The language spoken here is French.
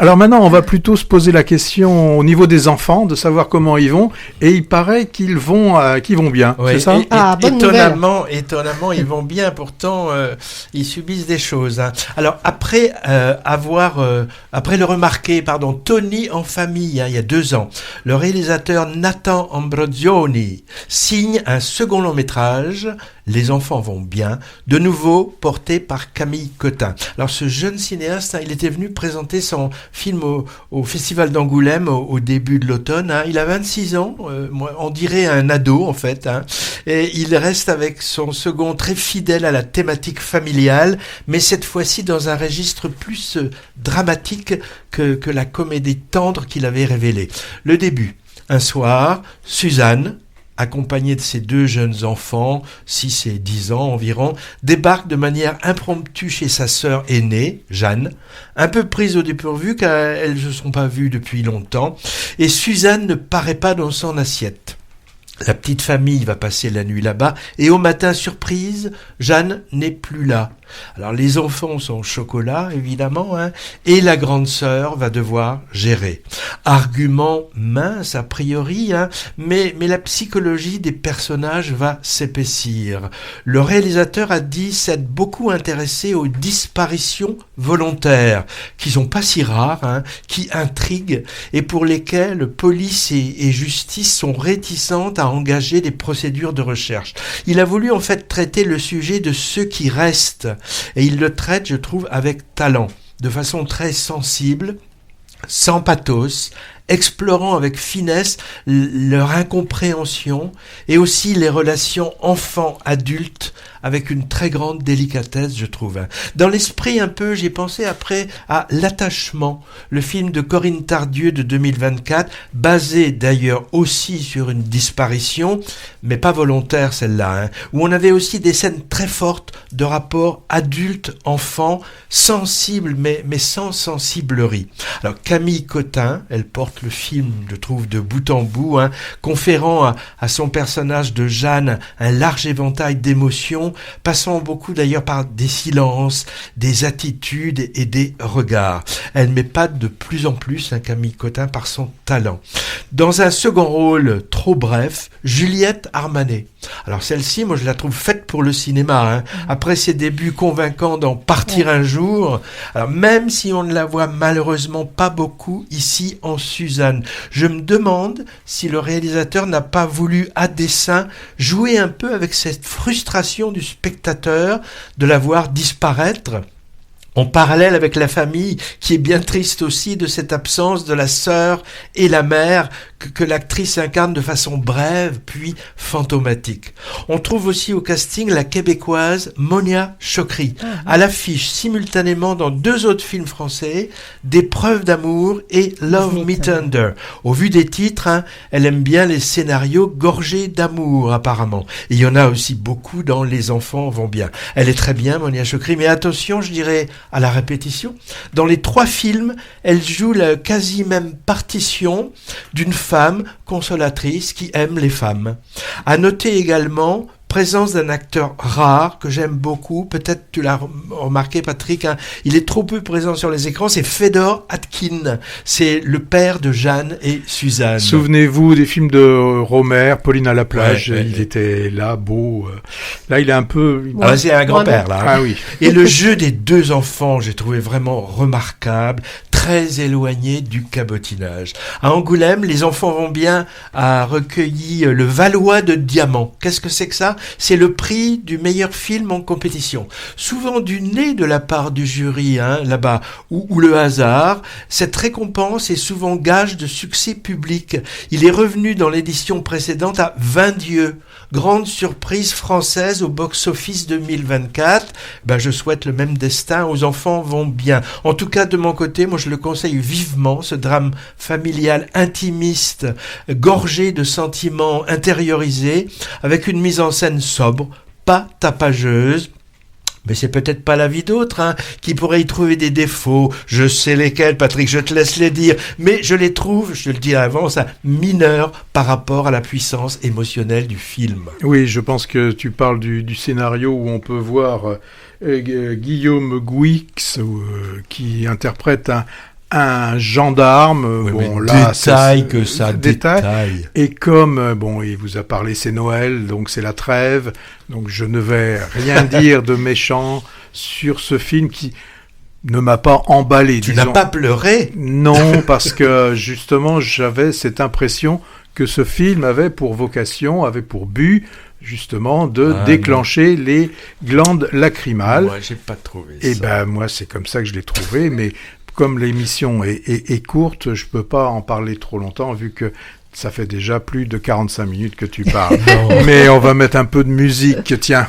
Alors maintenant, on va plutôt se poser la question au niveau des enfants, de savoir comment ils vont. Et il paraît qu'ils vont bien, ouais, c'est ça? Étonnamment, ils vont bien. Pourtant, ils subissent des choses. Hein. Alors après le remarquer, Tony en famille, il y a 2 ans, le réalisateur Nathan Ambrosioni signe un second long métrage. Les enfants vont bien, de nouveau porté par Camille Cotin. Alors ce jeune cinéaste, il était venu présenter son film au Festival d'Angoulême au début de l'automne. Hein. Il a 26 ans, on dirait un ado en fait. Hein. Et il reste avec son second très fidèle à la thématique familiale, mais cette fois-ci dans un registre plus dramatique que la comédie tendre qu'il avait révélée. Le début, un soir, Suzanne, accompagnée de ses 2 jeunes enfants, 6 et 10 ans environ, débarque de manière impromptue chez sa sœur aînée, Jeanne, un peu prise au dépourvu car elles ne se sont pas vues depuis longtemps, et Suzanne ne paraît pas dans son assiette. La petite famille va passer la nuit là-bas, et au matin, surprise, Jeanne n'est plus là. Alors les enfants sont au chocolat, évidemment, hein, et la grande sœur va devoir gérer. Argument mince, a priori, hein, mais la psychologie des personnages va s'épaissir. Le réalisateur a dit s'être beaucoup intéressé aux disparitions volontaires, qui sont pas si rares, hein, qui intriguent, et pour lesquelles police et justice sont réticentes à engager des procédures de recherche. Il a voulu en fait traiter le sujet de ceux qui restent, et il le traite, je trouve, avec talent, de façon très sensible, sans pathos, explorant avec finesse leur incompréhension et aussi les relations enfants-adultes avec une très grande délicatesse, je trouve. Dans l'esprit un peu, j'ai pensé après à L'Attachement, le film de Corinne Tardieu de 2024, basé d'ailleurs aussi sur une disparition, mais pas volontaire celle-là, hein, où on avait aussi des scènes très fortes de rapports adultes-enfants, sensibles mais sans sensiblerie. Alors Camille Cotin, elle porte le film, je trouve, de bout en bout, hein, conférant à son personnage de Jeanne un large éventail d'émotions, passant beaucoup d'ailleurs par des silences, des attitudes et des regards. Elle m'épate de plus en plus, hein, Camille Cotin, par son talent. Dans un second rôle trop bref, Juliette Armanet. Alors celle-ci, moi je la trouve faite pour le cinéma. Hein. Après ses débuts convaincants dans Partir un jour, alors même si on ne la voit malheureusement pas beaucoup ici en Suzanne, je me demande si le réalisateur n'a pas voulu à dessein jouer un peu avec cette frustration du spectateur de la voir disparaître, en parallèle avec la famille qui est bien triste aussi de cette absence de la sœur et la mère que l'actrice incarne de façon brève puis fantomatique. On trouve aussi au casting la québécoise Monia Chokri, à l'affiche simultanément dans 2 autres films français, Des preuves d'amour et Love Me Tender. Au vu des titres, hein, elle aime bien les scénarios gorgés d'amour apparemment. Et il y en a aussi beaucoup dans Les enfants vont bien. Elle est très bien, Monia Chokri, mais attention, je dirais, à la répétition. Dans les 3 films, elle joue la quasi même partition d'une femme consolatrice qui aime les femmes. À noter également présence d'un acteur rare que j'aime beaucoup, peut-être tu l'as remarqué Patrick, hein, il est trop peu présent sur les écrans, c'est Fedor Atkin, c'est le père de Jeanne et Suzanne. Souvenez-vous des films de Romer, Pauline à la plage, ouais. Il était là, beau, là il est un peu... Ah, c'est un grand-père là. Ah oui. Et le jeu des 2 enfants, j'ai trouvé vraiment remarquable, très éloigné du cabotinage. À Angoulême, Les enfants vont bien a recueilli le Valois de Diamant. Qu'est-ce que c'est que ça ? C'est le prix du meilleur film en compétition. Souvent du nez de la part du jury, hein, là-bas, ou le hasard, cette récompense est souvent gage de succès public. Il est revenu dans l'édition précédente à 20 dieux. Grande surprise française au box-office 2024. Je souhaite le même destin aux enfants vont bien. En tout cas, de mon côté, moi je le conseille vivement, ce drame familial intimiste, gorgé de sentiments intériorisés, avec une mise en scène sobre, pas tapageuse. Mais c'est peut-être pas l'avis d'autres, hein, qui pourraient y trouver des défauts. Je sais lesquels, Patrick, je te laisse les dire. Mais je les trouve, je te le dis à l'avance, mineurs par rapport à la puissance émotionnelle du film. Oui, je pense que tu parles du scénario où on peut voir Guillaume Gouix qui interprète un gendarme. Oui, bon, mais là, que ça détaille. Et comme, il vous a parlé, c'est Noël, donc c'est la trêve, donc je ne vais rien dire de méchant sur ce film qui ne m'a pas emballé. Tu n'as pas pleuré ? Non, parce que justement, j'avais cette impression que ce film avait pour vocation, avait pour but, justement, de déclencher les glandes lacrymales. Moi, j'ai pas trouvé ça. Et moi, c'est comme ça que je l'ai trouvé, mais comme l'émission est courte, je peux pas en parler trop longtemps, vu que ça fait déjà plus de 45 minutes que tu parles. Mais on va mettre un peu de musique, tiens.